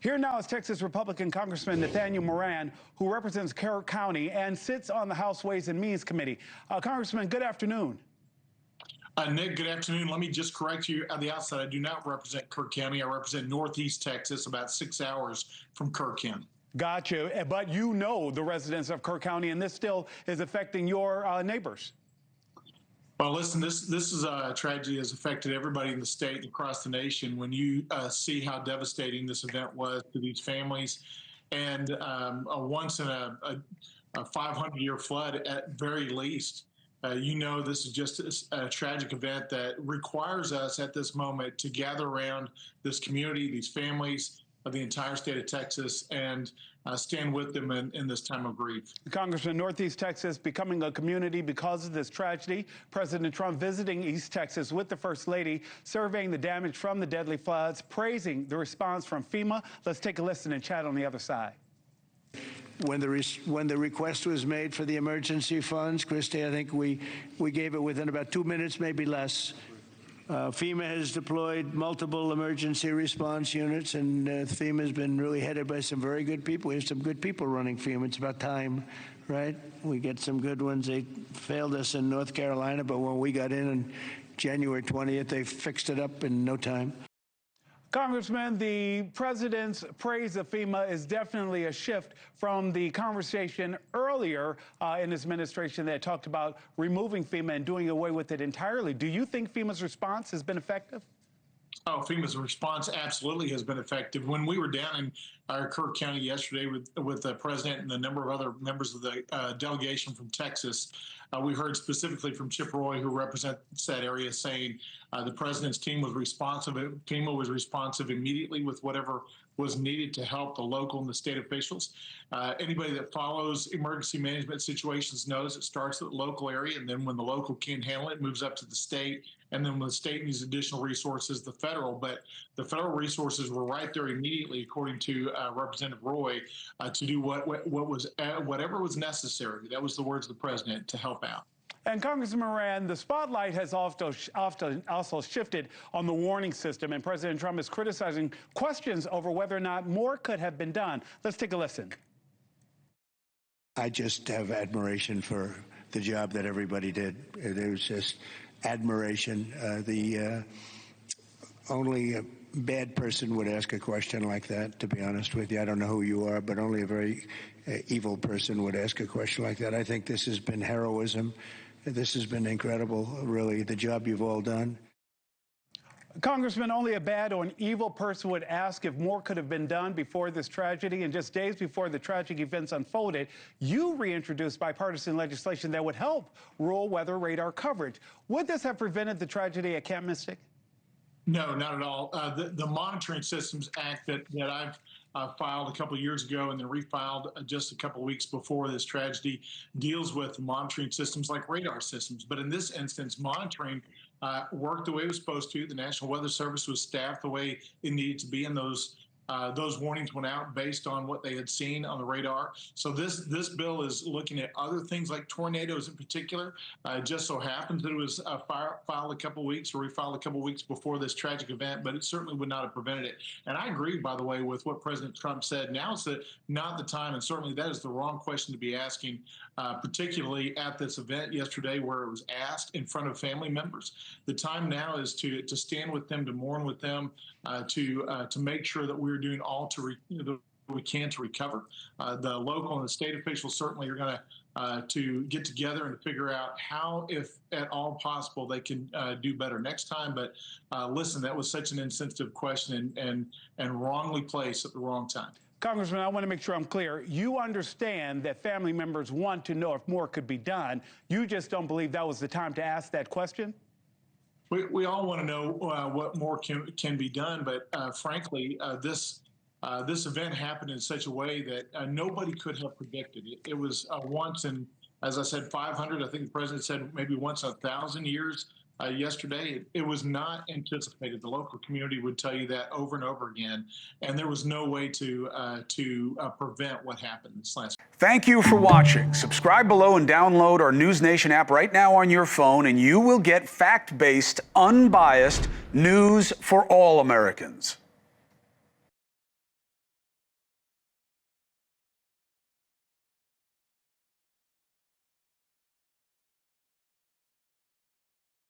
Here now is Texas Republican Congressman Nathaniel Moran, who represents Kerr County and sits on the House Ways and Means Committee. Congressman, good afternoon. Nick, good afternoon. Let me just correct you at the outset. I do not represent Kerr County. I represent Northeast Texas, about 6 hours from Kerr County. Gotcha. But you know the residents of Kerr County, and this still is affecting your neighbors. Well, listen, this is a tragedy that's affected everybody in the state and across the nation. When you see how devastating this event was to these families, and once in a 500-year flood at very least, you know this is just a tragic event that requires us at this moment to gather around this community, these families, of the entire state of Texas, and stand with them in this time of grief. Congressman, Northeast Texas becoming a community because of this tragedy. President Trump visiting East Texas with the First Lady, surveying the damage from the deadly floods, praising the response from FEMA. Let's take a listen and chat on the other side. When the request was made for the emergency funds, Christy, I think we gave it within about 2 minutes, maybe less. FEMA has deployed multiple emergency response units, and FEMA has been really headed by some very good people. We have some good people running FEMA. It's about time, right? We get some good ones. They failed us in North Carolina, but when we got in on January 20th, they fixed it up in no time. Congressman, the president's praise of FEMA is definitely a shift from the conversation earlier in his administration that talked about removing FEMA and doing away with it entirely. Do you think FEMA's response has been effective? Oh, FEMA's response absolutely has been effective. When we were down in Kerr County yesterday with the president and a number of other members of the delegation from Texas, we heard specifically from Chip Roy, who represents that area, saying the president's team was responsive. FEMA was responsive immediately with whatever was needed to help the local and the state officials. Anybody that follows emergency management situations knows it starts at the local area, and then when the local can't handle it, moves up to the state, and then when the state needs additional resources, the federal. But the federal resources were right there immediately, according to Representative Roy, to do whatever was necessary. That was the words of the president, to help out. And Congressman Moran, the spotlight has often also shifted on the warning system, and President Trump is criticizing questions over whether or not more could have been done. Let's take a listen. I just have admiration for the job that everybody did. There was just admiration. Only a bad person would ask a question like that, to be honest with you. I don't know who you are, but only a very evil person would ask a question like that. I think this has been heroism. This has been incredible, really, the job you've all done. Congressman, only a bad or an evil person would ask if more could have been done before this tragedy. And just days before the tragic events unfolded, you reintroduced bipartisan legislation that would help rural weather radar coverage. Would this have prevented the tragedy at Camp Mystic? No, not at all. The Monitoring Systems Act that I've filed a couple of years ago and then refiled just a couple of weeks before this tragedy deals with monitoring systems like radar systems. But in this instance, monitoring worked the way it was supposed to. The National Weather Service was staffed the way it needed to be, and those warnings went out based on what they had seen on the radar. So this bill is looking at other things like tornadoes in particular. It just so happens that it was filed a couple of weeks or refiled a couple of weeks before this tragic event, but it certainly would not have prevented it. And I agree, by the way, with what President Trump said. Now is not the time, and certainly that is the wrong question to be asking, particularly at this event yesterday where it was asked in front of family members. The time now is to stand with them, to mourn with them, to make sure that we're doing all we can to recover. The local and the state officials certainly are going to get together and to figure out how, if at all possible, they can do better next time. But listen, that was such an insensitive question and wrongly placed at the wrong time. Congressman, I want to make sure I'm clear. You understand that family members want to know if more could be done. You just don't believe that was the time to ask that question? We all want to know what more can be done, but frankly, this event happened in such a way that nobody could have predicted. It was once in, as I said, 500. I think the president said maybe once in 1,000 years. Yesterday, it was not anticipated. The local community would tell you that over and over again, and there was no way to prevent what happened this last. Thank you for watching. Subscribe below and download our NewsNation app right now on your phone, and you will get fact-based, unbiased news for all Americans.